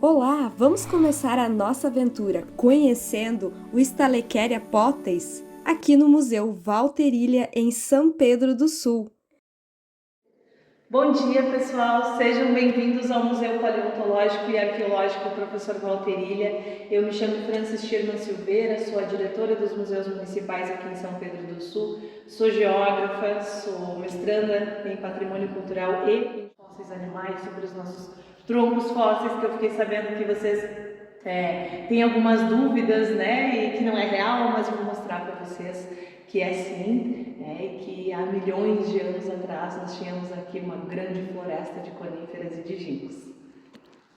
Olá, vamos começar a nossa aventura conhecendo o Stalecheria potens aqui no Museu Walter Ilha, em São Pedro do Sul. Bom dia, pessoal! Sejam bem-vindos ao Museu Paleontológico e Arqueológico Professor Walter Ilha. Eu me chamo Francis Schirman Silveira, sou a diretora dos Museus Municipais aqui em São Pedro do Sul, sou geógrafa, sou mestranda em Patrimônio Cultural e em Fósseis Animais, sobre os nossos troncos fósseis, que eu fiquei sabendo que vocês têm algumas dúvidas, né, e que não é real, mas eu vou mostrar para vocês que é sim, e que há milhões de anos atrás nós tínhamos aqui uma grande floresta de coníferas e de ginkgos.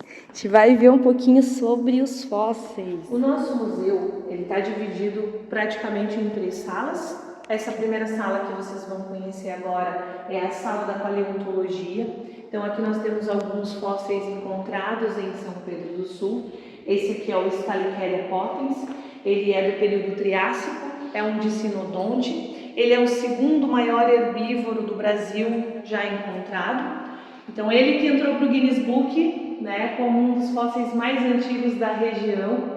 A gente vai ver um pouquinho sobre os fósseis. O nosso museu está dividido praticamente em 3 salas. Essa primeira sala que vocês vão conhecer agora é a sala da paleontologia. Então aqui nós temos alguns fósseis encontrados em São Pedro do Sul. Esse aqui é o Stalecheria potens, ele é do período Triássico, é um dicinodonte. Ele é o segundo maior herbívoro do Brasil já encontrado. Então ele que entrou para o Guinness Book, né, como um dos fósseis mais antigos da região,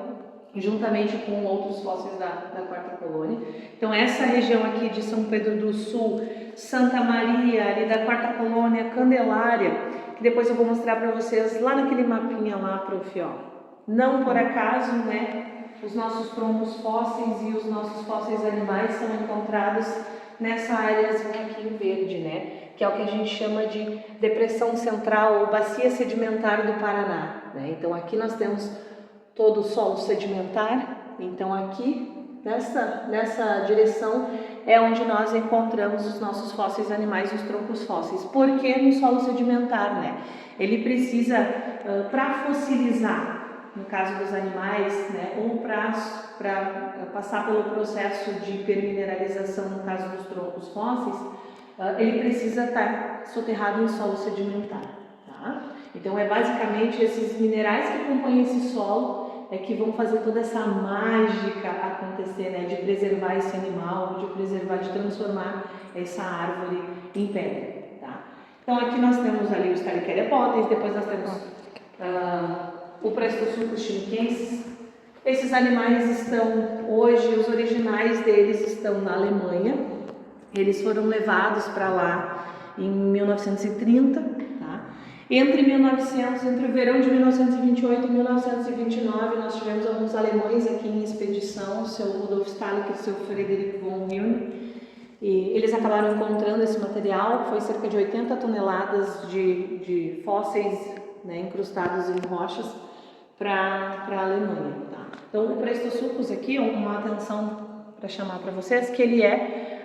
juntamente com outros fósseis da quarta colônia. Então essa região aqui de São Pedro do Sul, Santa Maria, ali da quarta colônia, Candelária, que depois eu vou mostrar para vocês lá naquele mapinha lá, prof. Não por acaso, né, os nossos troncos fósseis e os nossos fósseis animais são encontrados nessa área aqui em verde, né, que é o que a gente chama de depressão central ou bacia sedimentar do Paraná, né? Então aqui nós temos todo o solo sedimentar. Então aqui nessa direção é onde nós encontramos os nossos fósseis animais e os troncos fósseis. Por que no solo sedimentar, né? Ele precisa, para fossilizar, no caso dos animais, né, ou para passar pelo processo de permineralização, no caso dos troncos fósseis, ele precisa estar soterrado em solo sedimentar. Tá? Então é basicamente esses minerais que compõem esse solo que vão fazer toda essa mágica acontecer, né, de preservar esse animal, de preservar, de transformar essa árvore em pedra. Tá? Então aqui nós temos ali o Stalecheria potens, depois nós temos o Prestosuchus chimiquensis. Esses animais estão hoje, os originais deles estão na Alemanha. Eles foram levados para lá em 1930, tá? Entre o verão de 1928 e 1929, nós tivemos alguns alemães aqui em expedição, o seu Rudolf Stahler e o seu Friedrich von Huene, e eles acabaram encontrando esse material. Foi cerca de 80 toneladas de fósseis, né, incrustados em rochas para a Alemanha. Tá? Então, o Prestosuchus aqui, uma atenção para chamar para vocês, que ele é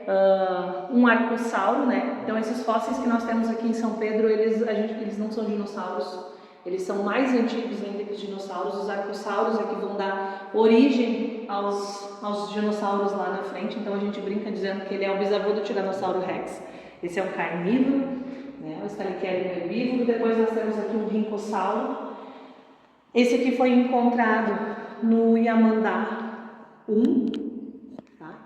um arcossauro, né? Então esses fósseis que nós temos aqui em São Pedro, eles não são dinossauros, eles são mais antigos ainda que os dinossauros. Os arcossauros é que vão dar origem aos dinossauros lá na frente. Então a gente brinca dizendo que ele é o bisavô do Tiranossauro Rex. Esse é um carnívoro, né? O Stalecheria é um herbívoro. Depois nós temos aqui um rincossauro. Esse aqui foi encontrado no Iamandá 1,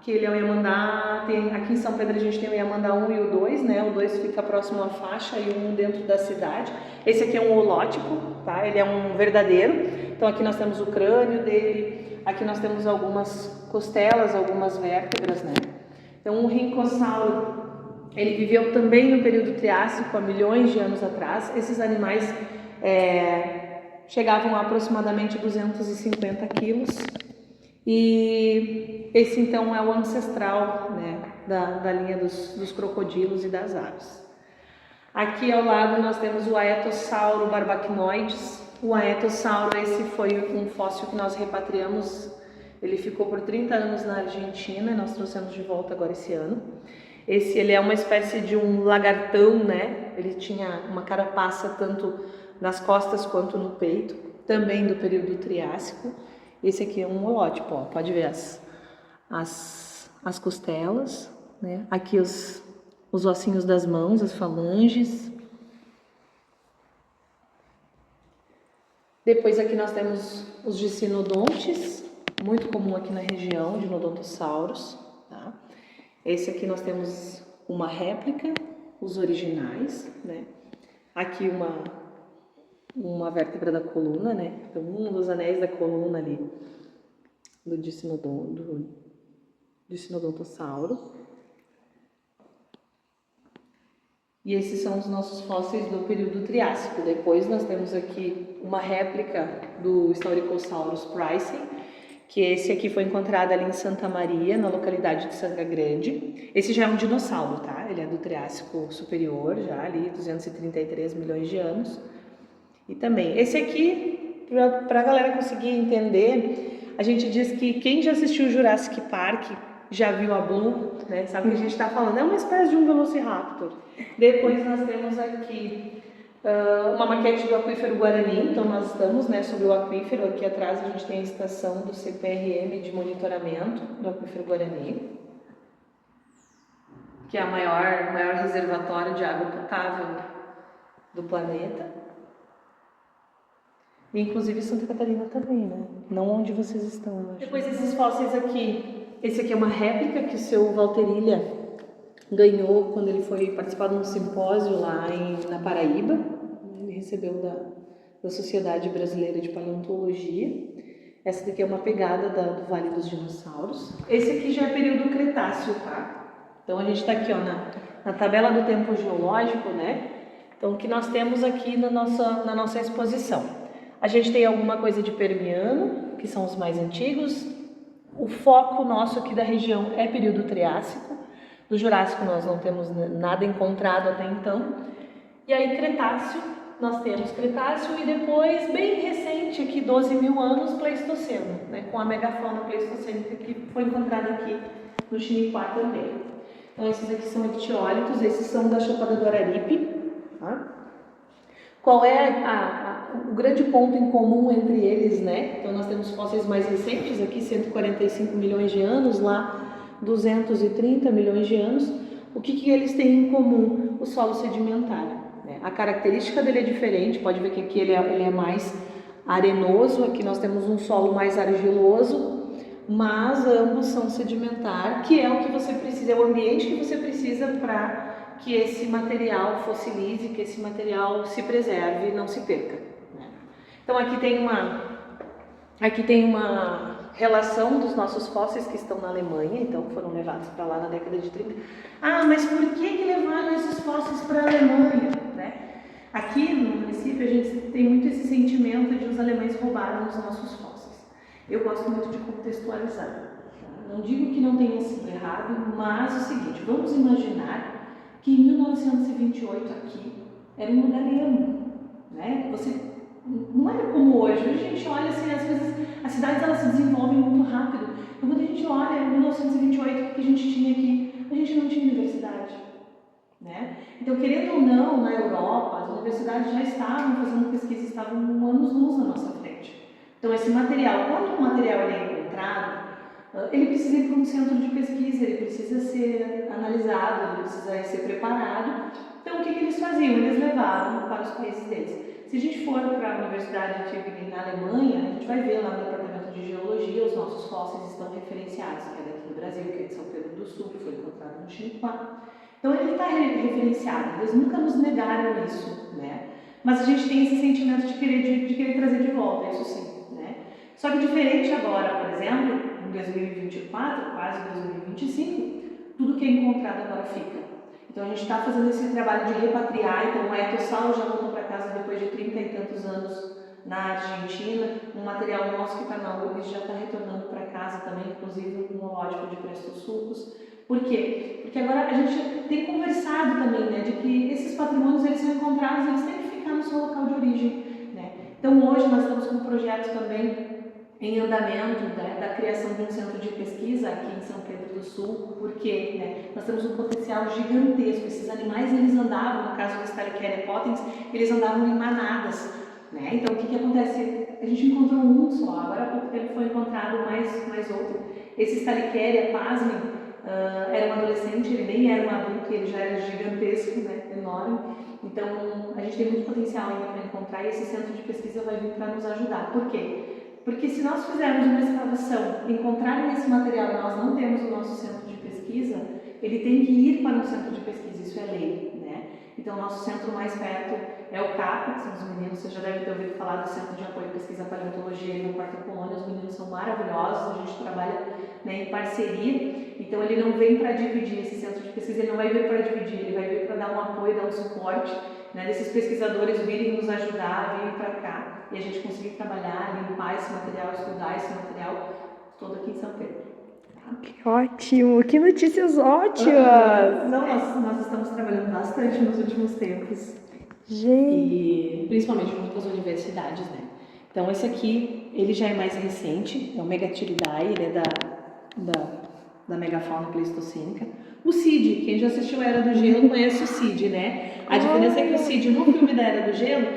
que ele é o Iamandá, aqui em São Pedro a gente tem o Iamandá 1 e o 2, né? O 2 fica próximo à faixa e o 1 dentro da cidade. Esse aqui é um holótipo, tá? Ele é um verdadeiro. Então aqui nós temos o crânio dele, aqui nós temos algumas costelas, algumas vértebras, né? Então o rincossauro, ele viveu também no período Triássico, há milhões de anos atrás. Esses animais chegavam a aproximadamente 250 quilos. E esse então é o ancestral, né, da linha dos crocodilos e das aves. Aqui ao lado nós temos o Aetossauro barbacnoides. O Aetossauro, esse foi um fóssil que nós repatriamos. Ele ficou por 30 anos na Argentina, nós trouxemos de volta agora esse ano. Ele é uma espécie de um lagartão, né? Ele tinha uma carapaça tanto nas costas quanto no peito, também do período Triássico. Esse aqui é um holótipo, ó. Pode ver as costelas, né? Aqui os ossinhos das mãos, as falanges. Depois aqui nós temos os dicinodontes, muito comum aqui na região, Dinodontosauros. Tá? Esse aqui nós temos uma réplica, os originais, né? Aqui uma vértebra da coluna, né? Então, um dos anéis da coluna ali do Dicynodontosauro. E esses são os nossos fósseis do período Triássico. Depois nós temos aqui uma réplica do Staurikosaurus pricey, que esse aqui foi encontrado ali em Santa Maria, na localidade de Sanga Grande. Esse já é um dinossauro, tá? Ele é do Triássico Superior, já ali 233 milhões de anos. E também, esse aqui, para a galera conseguir entender, a gente diz que quem já assistiu Jurassic Park já viu a Blue, né? Sabe o que a gente está falando? É uma espécie de um Velociraptor. Depois nós temos aqui uma maquete do aquífero Guarani. Então nós estamos, né, sobre o aquífero. Aqui atrás a gente tem a estação do CPRM de monitoramento do aquífero Guarani, que é o maior reservatório de água potável do planeta. E, inclusive Santa Catarina também, né? Não onde vocês estão, eu acho. Depois esses fósseis aqui. Esse aqui é uma réplica que o seu Valterilha ganhou quando ele foi participar de um simpósio lá na Paraíba. Ele recebeu da Sociedade Brasileira de Paleontologia. Essa daqui é uma pegada do Vale dos Dinossauros. Esse aqui já é período Cretáceo, tá? Então a gente está aqui, ó, na tabela do tempo geológico, né? Então o que nós temos aqui na nossa exposição? A gente tem alguma coisa de Permiano, que são os mais antigos. O foco nosso aqui da região é período Triássico. Do Jurássico nós não temos nada encontrado até então. E aí Cretáceo, nós temos Cretáceo e depois, bem recente, aqui 12 mil anos, Pleistoceno, né, com a megafauna pleistocênica que foi encontrada aqui no Xiniquá também. Então esses aqui são ictiólitos, esses são da Chapada do Araripe. Tá? Qual é o grande ponto em comum entre eles, né? Então nós temos fósseis mais recentes aqui, 145 milhões de anos, lá 230 milhões de anos. O que eles têm em comum? O solo sedimentar, né? A característica dele é diferente, pode ver que aqui ele é mais arenoso, aqui nós temos um solo mais argiloso, mas ambos são sedimentar, que é o que você precisa, é o ambiente que você precisa para que esse material fossilize, que esse material se preserve e não se perca, né? Então aqui tem uma relação dos nossos fósseis que estão na Alemanha, então foram levados para lá na década de 30. Ah, mas por que levaram esses fósseis para a Alemanha, né? Aqui no município a gente tem muito esse sentimento de os alemães roubaram os nossos fósseis. Eu gosto muito de contextualizar, tá? Não digo que não tenha sido errado, mas o seguinte, vamos imaginar que em 1928 aqui era um lugar ermo, né? Não era como hoje. Hoje a gente olha assim, às vezes as cidades elas se desenvolvem muito rápido. Então quando a gente olha em 1928 o que a gente tinha aqui, a gente não tinha universidade, né? Então querendo ou não, na Europa as universidades já estavam fazendo pesquisa, estavam anos-luz na nossa frente. Então esse material, quando o material é encontrado, ele precisa ir para um centro de pesquisa, ele precisa ser analisado, ele precisa ser preparado. Então, o que eles faziam? Eles levavam para os países deles. Se a gente for para a Universidade de Tübingen, na Alemanha, a gente vai ver lá no Departamento de Geologia, os nossos fósseis estão referenciados, que é daqui do Brasil, que é de São Pedro do Sul, que foi encontrado no Xiniquá. Então, ele está referenciado, eles nunca nos negaram isso, né? Mas a gente tem esse sentimento de querer trazer de volta, isso sim, né? Só que diferente agora, por exemplo, em 2024, quase 2025, tudo que é encontrado agora fica. Então a gente está fazendo esse trabalho de repatriar, então o etossauro já voltou para casa depois de 30 e tantos anos na Argentina, um material nosso que está na URGS já está retornando para casa também, inclusive um holótipo de prestosucos. Por quê? Porque agora a gente tem conversado também, né, de que esses patrimônios eles são encontrados, eles têm que ficar no seu local de origem, né? Então hoje nós estamos com um projeto também em andamento, né, da criação de um centro de pesquisa aqui em São Pedro do Sul, porque, né, nós temos um potencial gigantesco. Esses animais eles andavam, no caso do Stalecheria potens, eles andavam em manadas, né? Então o que acontece? A gente encontrou um só, agora há pouco tempo foi encontrado mais outro. Esse Stalecheria, pasmem, era um adolescente, ele nem era um adulto, ele já era gigantesco, né, enorme. Então a gente tem muito potencial ainda para encontrar e esse centro de pesquisa vai vir para nos ajudar. Por quê? Porque se nós fizermos uma escavação, encontrarem esse material e nós não temos o nosso centro de pesquisa, ele tem que ir para um centro de pesquisa, isso é lei, né? Então o nosso centro mais perto é o CAP, que são os meninos, você já deve ter ouvido falar do Centro de Apoio à Pesquisa Paleontologia e no Quarta Colônia. Os meninos são maravilhosos, a gente trabalha, né, em parceria, então ele não vem para dividir esse centro de pesquisa, ele não vai vir para dividir, ele vai vir para dar um apoio, dar um suporte, né, desses pesquisadores virem nos ajudar, virem para cá e a gente conseguir trabalhar, limpar esse material, estudar esse material todo aqui em São Pedro. Que ótimo! Que notícias ótimas! Não, nós estamos trabalhando bastante nos últimos tempos. Gente! E principalmente junto com as universidades, né? Então esse aqui, ele já é mais recente, é o Megatiridae, ele é da megafauna pleistocênica. O Cid, quem já assistiu a Era do Gelo conhece o Cid, né? A diferença é que o Cid, no filme da Era do Gelo,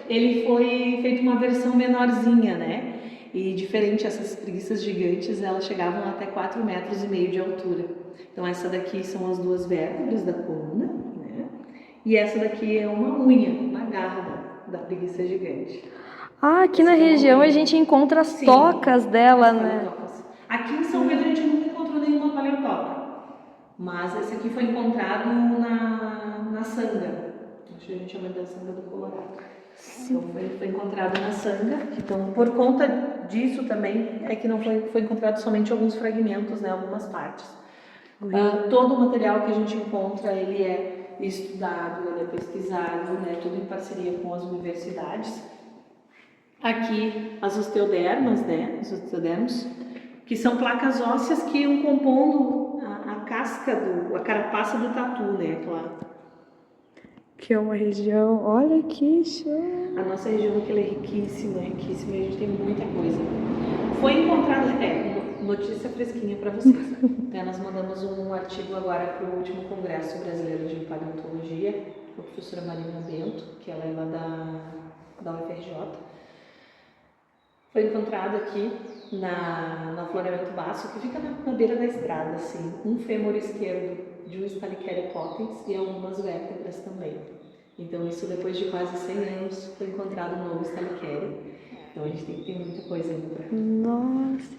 ele foi feito uma versão menorzinha, né? E diferente, essas preguiças gigantes, elas chegavam até 4,5 metros de altura. Então essa daqui são as duas vértebras da coluna, né? E essa daqui é uma unha, uma garra da preguiça gigante. Ah, aqui na região a gente encontra as tocas dela, né? Aqui em São Pedro a gente nunca encontrou nenhuma paleotoca, mas esse aqui foi encontrado na Sanga, acho que a gente chama da Sanga do Colorado. Então foi encontrado na Sanga, então por conta disso também é que não foi encontrado somente alguns fragmentos, né, algumas partes. Todo o material que a gente encontra, ele é estudado, ele é pesquisado, né, tudo em parceria com as universidades. Aqui as osteodermas, né, os osteodermos, que são placas ósseas que iam compondo a casca, a carapaça do tatu, né, claro. Que é uma região, olha que show! A nossa região aqui ela é riquíssima, riquíssima, e a gente tem muita coisa. Foi encontrada, notícia fresquinha para vocês. Nós mandamos um artigo agora para o último Congresso Brasileiro de Paleontologia, com a professora Marina Bento, que ela é lá da UFRJ. Foi encontrado aqui na Floramento Basso, que fica na beira da estrada, assim, um fêmur esquerdo de um Stalichia potens e algumas vértebras também. Então isso depois de quase 100 anos foi encontrado um novo Stalichia. Então a gente tem que ter muita coisa ainda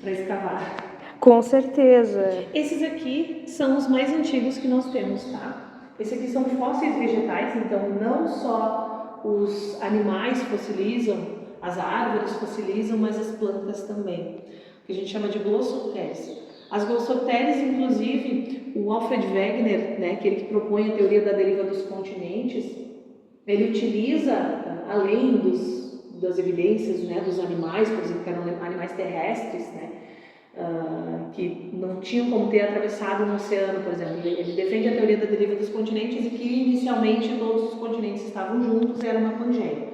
para escavar. Com certeza. Esses aqui são os mais antigos que nós temos, tá? Esses aqui são fósseis vegetais, então não só os animais fossilizam, as árvores fossilizam, mas as plantas também, que a gente chama de glossopteres. As glossopteres, inclusive, o Alfred Wegener, né, aquele que propõe a teoria da deriva dos continentes, ele utiliza, além das evidências, né, dos animais, por exemplo, que eram animais terrestres, né, que não tinham como ter atravessado um oceano, por exemplo. Ele defende a teoria da deriva dos continentes e que inicialmente todos os continentes estavam juntos, era uma Pangeia.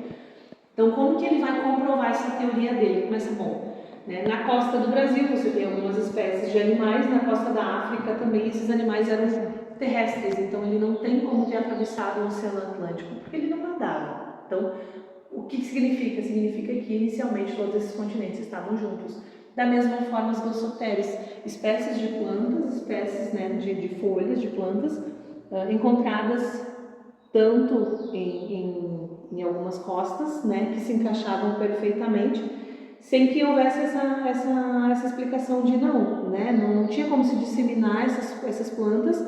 Então, como que ele vai comprovar essa teoria dele? Começa bom. Né? Na costa do Brasil você tem algumas espécies de animais, na costa da África também esses animais eram terrestres, então ele não tem como ter atravessado o Oceano Atlântico, porque ele não nadava. Então, o que significa? Significa que inicialmente todos esses continentes estavam juntos. Da mesma forma, as glossopteres, espécies de plantas, espécies, né, de folhas de plantas, encontradas tanto em algumas costas, né, que se encaixavam perfeitamente, sem que houvesse essa explicação de não tinha como se disseminar essas plantas,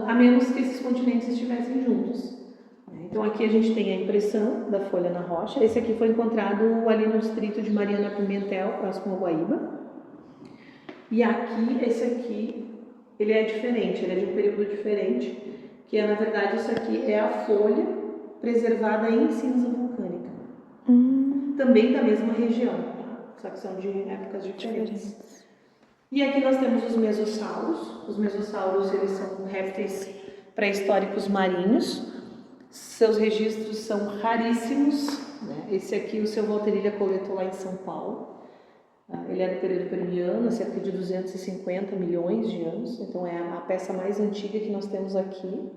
a menos que esses continentes estivessem juntos. Então aqui a gente tem a impressão da folha na rocha. Esse aqui foi encontrado ali no distrito de Mariana Pimentel, próximo ao Guaíba. E aqui, esse aqui, ele é diferente, ele é de um período diferente, que é, na verdade, isso aqui é a folha preservada em cinza vulcânica. Também da mesma região, tá? Só que são de épocas diferentes. E aqui nós temos os mesossauros. Os mesossauros, eles são répteis pré-históricos marinhos. Seus registros são raríssimos, né? Esse aqui o seu Valterilha coletou lá em São Paulo. Ele é do período permiano, cerca de 250 milhões de anos. Então é a peça mais antiga que nós temos aqui.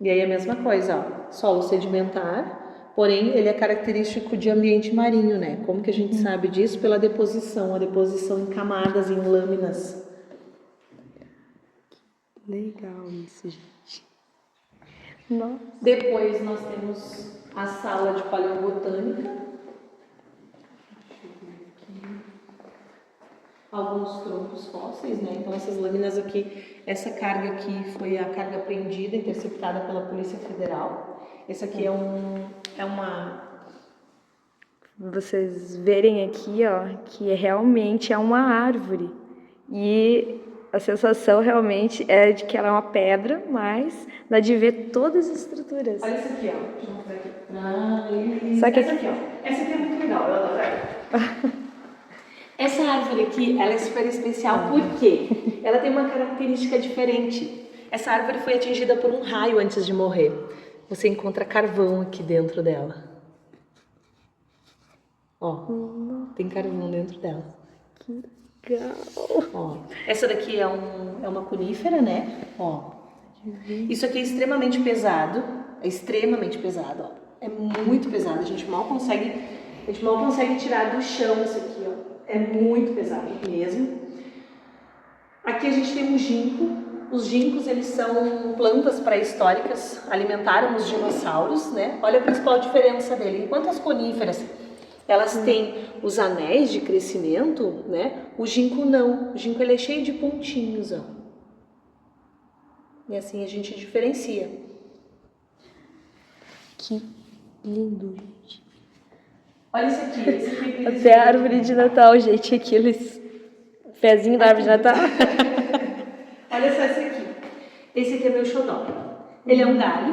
E aí a mesma coisa, ó, solo sedimentar, porém ele é característico de ambiente marinho, né? Como que a gente sabe disso? Pela deposição, a deposição em camadas, em lâminas. Legal isso, gente. Nossa. Depois nós temos a sala de paleobotânica. alguns troncos fósseis, né? Então essas lâminas aqui, essa carga aqui foi a carga apreendida, interceptada pela Polícia Federal. Esse aqui é uma... Vocês verem aqui, ó, que realmente é uma árvore. E a sensação realmente é de que ela é uma pedra, mas dá de ver todas as estruturas. Olha essa aqui, ó. Deixa eu mostrar aqui. Só que essa aqui, ó. Essa aqui é muito legal, eu adoro ela. Essa árvore aqui, ela é super especial porque ela tem uma característica diferente. Essa árvore foi atingida por um raio antes de morrer. Você encontra carvão aqui dentro dela. Ó, tem carvão dentro dela. Que legal. Ó, essa daqui é uma conífera, né? Ó, isso aqui é extremamente pesado. É extremamente pesado, ó. É muito pesado. A gente mal consegue tirar do chão isso aqui, ó. É muito pesado mesmo. Aqui a gente tem um ginkgo. Os ginkgos, eles são plantas pré-históricas, alimentaram os dinossauros, né? Olha a principal diferença dele. Enquanto as coníferas, elas têm os anéis de crescimento, né? O ginkgo não. O ginkgo, ele é cheio de pontinhos, ó. E assim a gente diferencia. Que lindo, gente. Olha esse aqui. Até a árvore de Natal, gente, aqueles pezinhos da árvore de Natal. Olha só esse aqui. Esse aqui é meu xodó. Ele é um galho,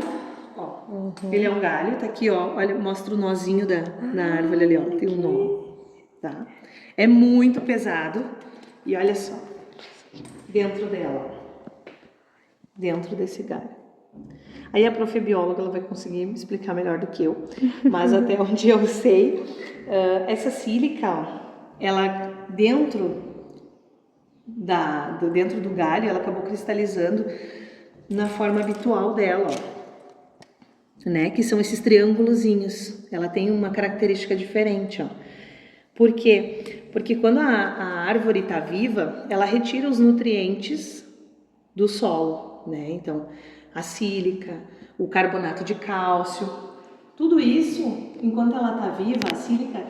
ó. Ele é um galho, tá aqui, ó. Olha, mostra o nozinho na árvore ali, ó. Tem um nó, tá? É muito pesado. E olha só, dentro dela, ó. Dentro desse galho. Aí a bióloga, ela vai conseguir me explicar melhor do que eu, mas até onde eu sei, essa sílica, ó, ela dentro do galho, ela acabou cristalizando na forma habitual dela, ó, né, que são esses triângulozinhos. Ela tem uma característica diferente, ó. Por quê? Porque quando a árvore está viva, ela retira os nutrientes do solo, né? Então, a sílica, o carbonato de cálcio, tudo isso, enquanto ela está viva, a sílica,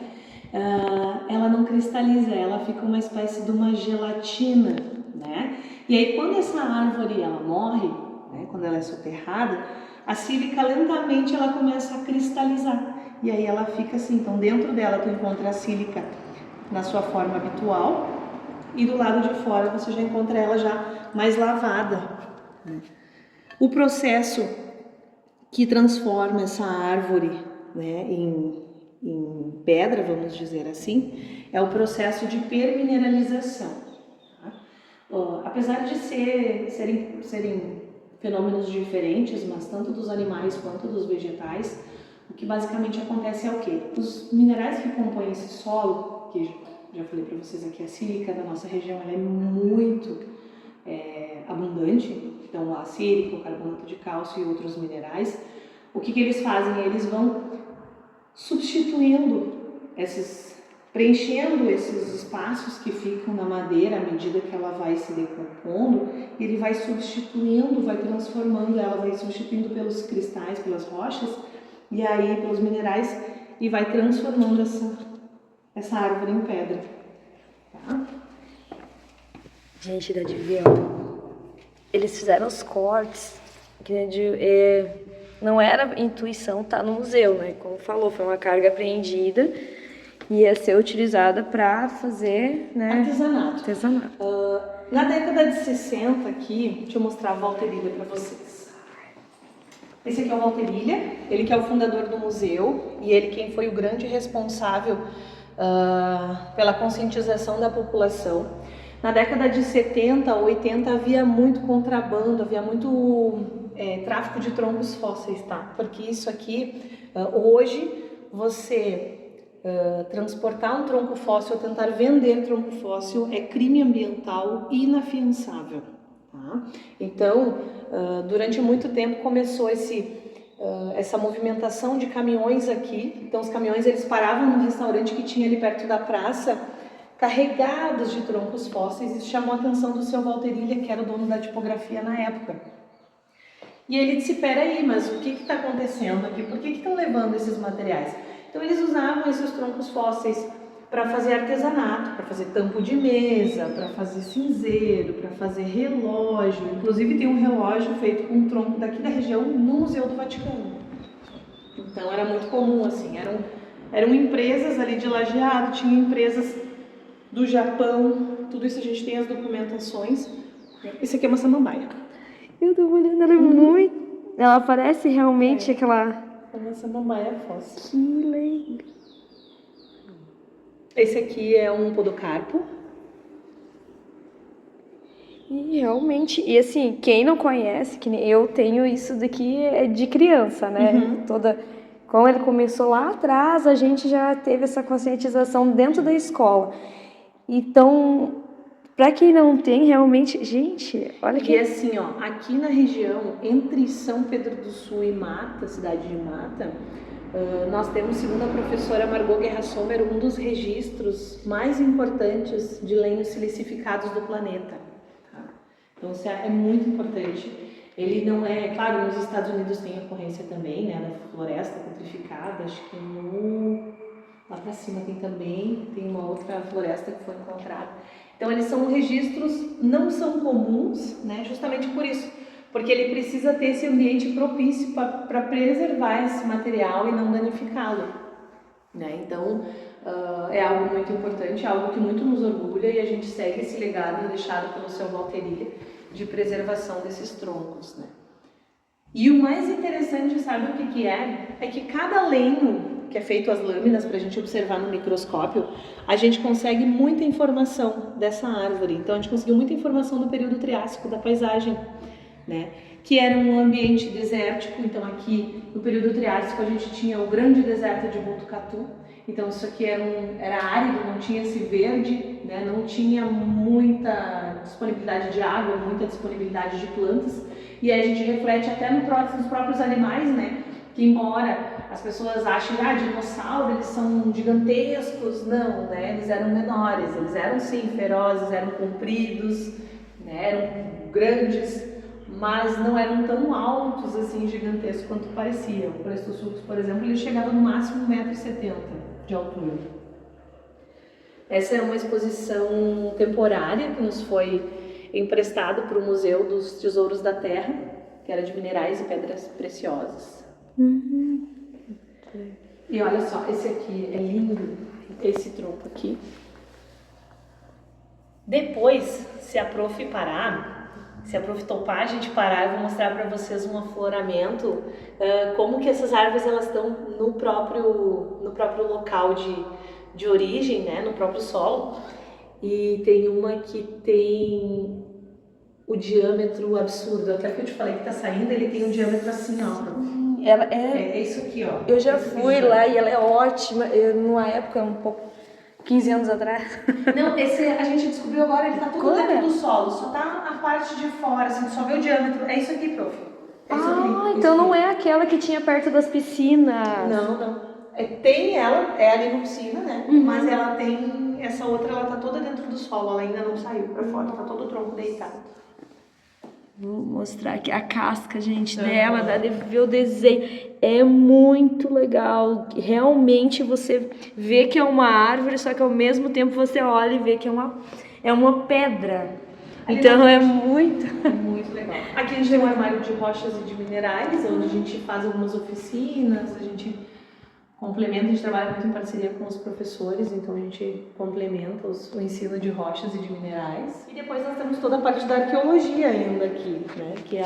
ela não cristaliza, ela fica uma espécie de uma gelatina, né? E aí quando essa árvore ela morre, né, quando ela é soterrada, a sílica lentamente ela começa a cristalizar. E aí ela fica assim, então dentro dela tu encontra a sílica na sua forma habitual e do lado de fora você já encontra ela já mais lavada, né? O processo que transforma essa árvore, né, em pedra, vamos dizer assim, é o processo de permineralização. Tá? Apesar de serem fenômenos diferentes, mas tanto dos animais quanto dos vegetais, o que basicamente acontece é o quê? Os minerais que compõem esse solo, que já falei para vocês aqui, a sílica da nossa região ela é muito abundante, então a sílica, o carbonato de cálcio e outros minerais, o que eles fazem? Eles vão substituindo preenchendo esses espaços que ficam na madeira à medida que ela vai se decompondo, ele vai substituindo, vai transformando, ela vai substituindo pelos cristais, pelas rochas, e aí pelos minerais, e vai transformando essa árvore em pedra. Tá? Gente, dá de ver, ó. Eles fizeram os cortes, não era intuição estar no museu, né? Como falou, foi uma carga apreendida e ia ser utilizada para fazer, né, artesanato. Na década de 60 aqui, deixa eu mostrar a Walterilha para vocês. Esse aqui é o Walterilha, ele que é o fundador do museu e ele quem foi o grande responsável pela conscientização da população. Na década de 70, 80 havia muito contrabando, havia muito tráfico de troncos fósseis, tá? Porque isso aqui, hoje, você transportar um tronco fóssil ou tentar vender tronco fóssil é crime ambiental inafiançável, tá? Então, durante muito tempo começou essa movimentação de caminhões aqui. Então, os caminhões eles paravam no restaurante que tinha ali perto da praça, carregados de troncos fósseis. Isso chamou a atenção do seu Walterilha, que era o dono da tipografia na época. E ele disse, peraí, mas o que está acontecendo aqui? Por que estão levando esses materiais? Então eles usavam esses troncos fósseis para fazer artesanato, para fazer tampo de mesa, para fazer cinzeiro, para fazer relógio. Inclusive tem um relógio feito com um tronco daqui da região no Museu do Vaticano. Então era muito comum, assim, eram empresas ali de Lajeado, tinha empresas do Japão, tudo isso a gente tem as documentações. Esse aqui é uma samambaia. Eu tô olhando, ela é muito... Ela parece realmente aquela... É uma samambaia fóssil. Que legal. Esse aqui é um podocarpo. E realmente, e assim, quem não conhece, que nem eu tenho isso daqui é de criança, né? Como ele começou lá atrás, a gente já teve essa conscientização dentro da escola. Então, para quem não tem, realmente, gente, olha que... E assim, ó, aqui na região, entre São Pedro do Sul e Mata, cidade de Mata, nós temos, segundo a professora Margot Guerra Sommer, um dos registros mais importantes de lenhos silicificados do planeta. Tá? Então, isso é muito importante. Ele não é... Claro, nos Estados Unidos tem ocorrência também, né, da floresta petrificada, acho que lá para cima tem uma outra floresta que foi encontrada. Então, eles são registros, não são comuns, né, justamente por isso, porque ele precisa ter esse ambiente propício para preservar esse material e não danificá-lo. Né? Então, é algo muito importante, é algo que muito nos orgulha e a gente segue esse legado deixado pelo seu Valterilha de preservação desses troncos. Né? E o mais interessante, sabe o que é? É que cada lenho que é feito as lâminas para a gente observar no microscópio, a gente consegue muita informação dessa árvore. Então, a gente conseguiu muita informação do período Triássico, da paisagem, né? Que era um ambiente desértico. Então, aqui no período Triássico, a gente tinha o grande deserto de Botucatu. Então, isso aqui era árido, não tinha esse verde, né? Não tinha muita disponibilidade de água, muita disponibilidade de plantas. E aí a gente reflete até nos próprios animais, né? Que embora as pessoas achem que dinossauros eles são gigantescos, não, né? Eles eram menores, eles eram sim ferozes, eram compridos, né? Eram grandes, mas não eram tão altos assim, gigantescos quanto pareciam. O Pleistocurus, por exemplo, ele chegava no máximo 1,70 m de altura. Essa é uma exposição temporária que nos foi emprestado para o Museu dos Tesouros da Terra, que era de minerais e pedras preciosas. E olha só, esse aqui é lindo, esse tronco aqui. Depois, se a prof topar a gente parar, eu vou mostrar para vocês um afloramento, como que essas árvores elas estão no próprio local de origem, né, no próprio solo. E tem uma que tem o diâmetro absurdo, até que eu te falei que tá saindo, ele tem um diâmetro assim, ó. Ela É isso aqui, ó. Eu já fui lá e ela é ótima. Numa época, um pouco, 15 anos atrás. Não, esse a gente descobriu agora, ele tá tudo dentro do solo, só tá a parte de fora, assim, só vê o diâmetro. É isso aqui, prof. É isso aqui, então isso não aqui. é aquela que tinha perto das piscinas. Não. Tem ela, é ali na piscina, né? Mas ela tem, essa outra, ela tá toda dentro do solo, ela ainda não saiu pra fora, tá todo o tronco deitado. Vou mostrar aqui a casca, gente, dela, dá de ver o desenho. É muito legal. Realmente você vê que é uma árvore, só que ao mesmo tempo você olha e vê que é uma pedra. Então é muito legal. Aqui a gente tem um armário de rochas e de minerais, onde a gente faz algumas oficinas, a gente complementa, a gente trabalha muito em parceria com os professores, então a gente complementa o ensino de rochas e de minerais. E depois nós temos toda a parte da arqueologia ainda aqui, né? Que é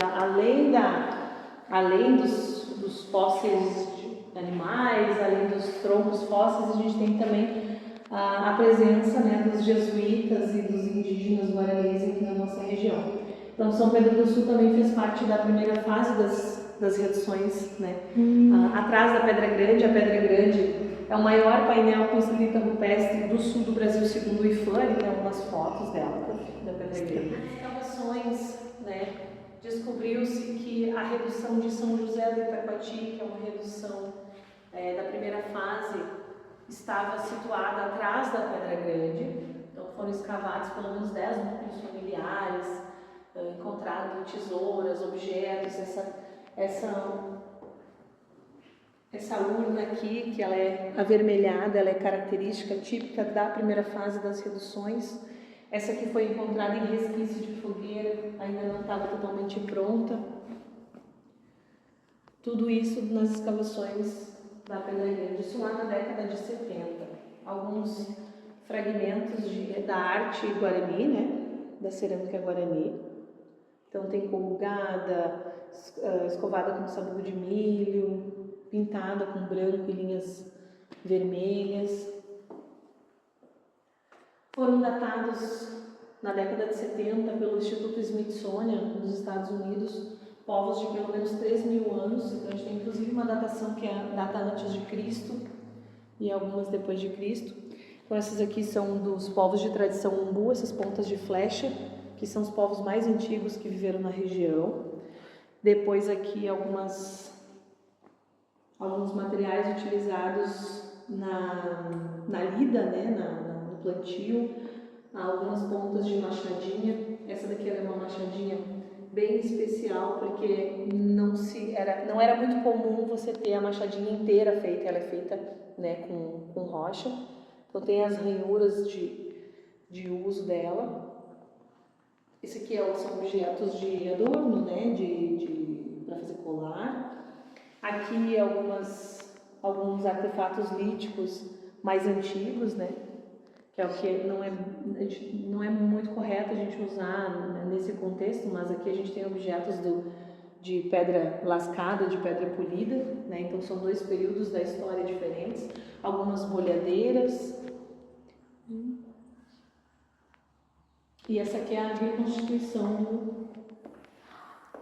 além dos fósseis de animais, além dos troncos fósseis, a gente tem também a presença, né, dos jesuítas e dos indígenas guaranis aqui na nossa região. Então, São Pedro do Sul também fez parte da primeira fase das reduções, né? Atrás da Pedra Grande, a Pedra Grande é o maior painel com escrita rupestre do sul do Brasil, segundo o IFAM, ele tem algumas fotos dela, da Pedra Grande. Nas escavações, né, descobriu-se que a redução de São José do Itacoati, que é uma redução da primeira fase, estava situada atrás da Pedra Grande. Então foram escavados pelo menos 10 núcleos familiares, encontrado tesouras, objetos, essa Essa urna aqui, que ela é avermelhada, ela é característica típica da primeira fase das reduções. Essa aqui foi encontrada em resquício de fogueira, ainda não estava totalmente pronta. Tudo isso nas escavações da Pedra Grande, isso lá na década de 70. Alguns fragmentos da arte guarani, né? Da cerâmica guarani. Então tem corrugada, escovada com sabugo de milho, pintada com branco e linhas vermelhas. Foram datados na década de 70 pelo Instituto Smithsonian, nos Estados Unidos, povos de pelo menos 3.000 anos. Então a gente tem inclusive uma datação que data antes de Cristo e algumas depois de Cristo. Então essas aqui são dos povos de tradição umbu, essas pontas de flecha, que são os povos mais antigos que viveram na região. Depois aqui alguns materiais utilizados na lida, né, no plantio, algumas pontas de machadinha. Essa daqui é uma machadinha bem especial, porque não era muito comum você ter a machadinha inteira feita, ela é feita, né, com rocha. Então tem as ranhuras de uso dela. Esse aqui são objetos de adorno, né, para fazer colar. Aqui alguns artefatos líticos mais antigos, né, que é o que não é muito correto a gente usar, né, nesse contexto, mas aqui a gente tem objetos de pedra lascada, de pedra polida, né, então são dois períodos da história diferentes. Algumas molhadeiras. E essa aqui é a reconstituição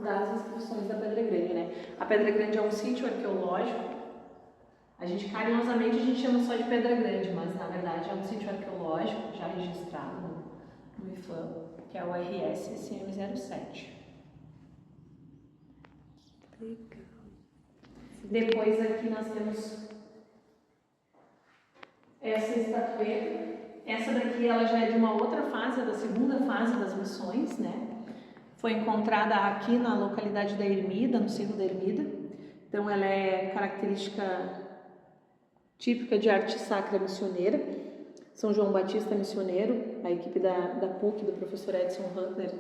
das inscrições da Pedra Grande, né? A Pedra Grande é um sítio arqueológico. A gente, carinhosamente, a gente chama só de Pedra Grande, mas na verdade é um sítio arqueológico já registrado no IFAM, que é o RS-SM07. Legal. Depois aqui nós temos essa estatueta. Essa daqui ela já é de uma outra fase, da segunda fase das missões, né? Foi encontrada aqui na localidade da Ermida, no Cerro da Ermida. Então ela é característica típica de arte sacra missioneira. São João Batista missioneiro, a equipe da PUC, do professor Edson Huntner,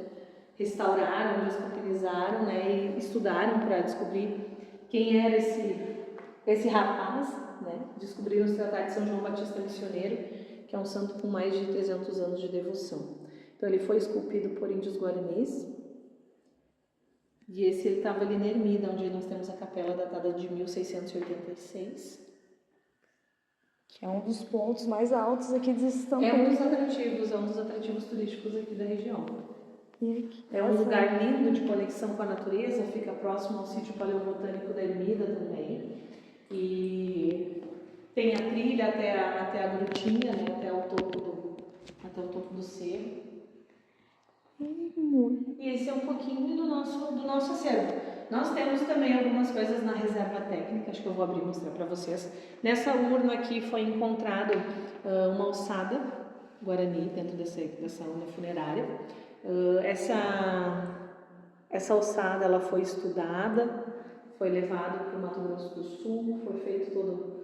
restauraram, descaracterizaram, né, e estudaram para descobrir quem era esse rapaz, né? Descobriram se tratar de São João Batista missioneiro, que é um santo com mais de 300 anos de devoção. Então ele foi esculpido por índios guaranis. E ele estava ali na Ermida, onde nós temos a capela datada de 1686. Que é um dos pontos mais altos aqui de São Paulo. É um dos atrativos turísticos aqui da região. É um lugar lindo de conexão com a natureza, fica próximo ao sítio paleobotânico da Ermida também. E tem a trilha até a grutinha, né, até o topo do cerro. E esse é um pouquinho do nosso acervo. Nós temos também algumas coisas na reserva técnica, acho que eu vou abrir e mostrar para vocês. Nessa urna aqui foi encontrado uma ossada guarani dentro dessa urna funerária. Essa ossada ela foi estudada, foi levado para o Mato Grosso do Sul, foi feito todo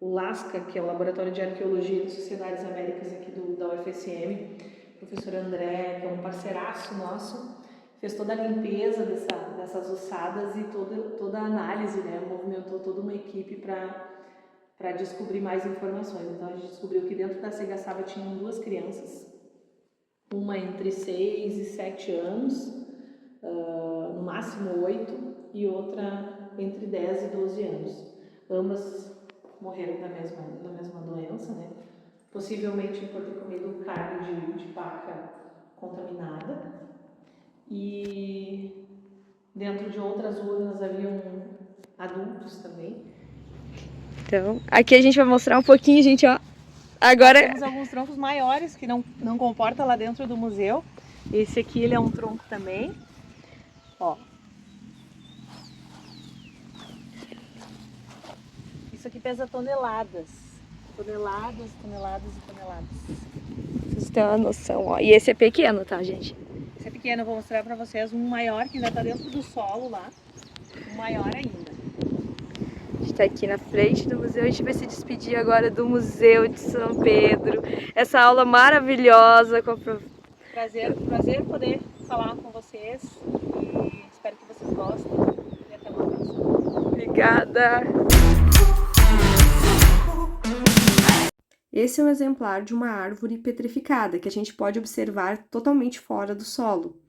o LASCA, que é o Laboratório de Arqueologia de Sociedades Américas aqui da UFSM, o professor André, que é um parceiraço nosso, fez toda a limpeza dessas ossadas e toda a análise, né, movimentou toda uma equipe para descobrir mais informações. Então a gente descobriu que dentro da Cegaçaba tinham 2 crianças, uma entre 6 e 7 anos, no máximo 8, e outra entre 10 e 12 anos. Ambas morreram da mesma doença, né? Possivelmente por ter comido carne de vaca contaminada. E dentro de outras urnas haviam adultos também. Então, aqui a gente vai mostrar um pouquinho, gente, ó. Agora temos alguns troncos maiores que não comporta lá dentro do museu. Esse aqui ele é um tronco também. Ó. Isso aqui pesa toneladas. Toneladas, toneladas e toneladas. Vocês têm uma noção, ó. E esse é pequeno, tá, gente? Esse é pequeno, eu vou mostrar pra vocês um maior que ainda tá dentro do solo lá. Um maior ainda. tá aqui na frente do museu, a gente vai se despedir agora do Museu de São Pedro. Essa aula maravilhosa com a Prazer poder falar com vocês e espero que vocês gostem e até uma próxima. Obrigada! Esse é um exemplar de uma árvore petrificada, que a gente pode observar totalmente fora do solo.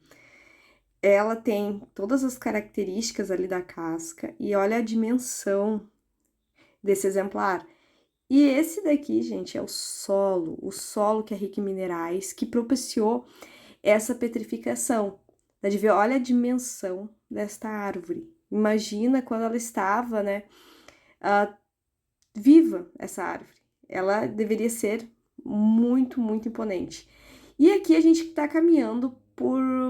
Ela tem todas as características ali da casca e olha a dimensão desse exemplar. E esse daqui, gente, é o solo que é rico em minerais, que propiciou essa petrificação. Dá de ver, olha a dimensão desta árvore. Imagina quando ela estava, né, viva, essa árvore. Ela deveria ser muito, muito imponente. E aqui a gente está caminhando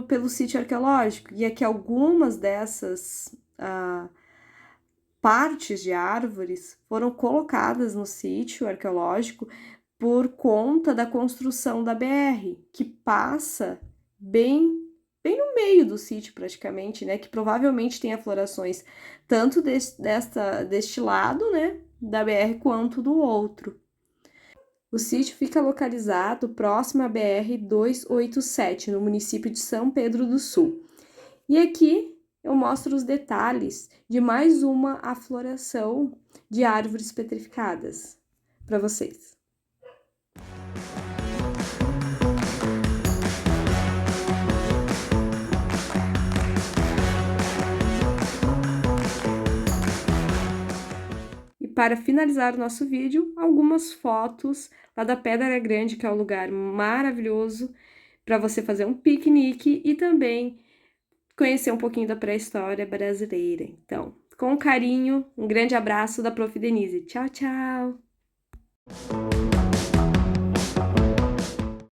pelo sítio arqueológico, e aqui algumas dessas partes de árvores foram colocadas no sítio arqueológico por conta da construção da BR, que passa bem no meio do sítio praticamente, né, que provavelmente tem aflorações tanto deste lado, né, da BR, quanto do outro. O sítio fica localizado próximo à BR-287, no município de São Pedro do Sul. E aqui eu mostro os detalhes de mais uma afloração de árvores petrificadas para vocês. E para finalizar o nosso vídeo, algumas fotos lá da Pedra Grande, que é um lugar maravilhoso para você fazer um piquenique e também conhecer um pouquinho da pré-história brasileira. Então, com carinho, um grande abraço da Prof. Denise. Tchau, tchau!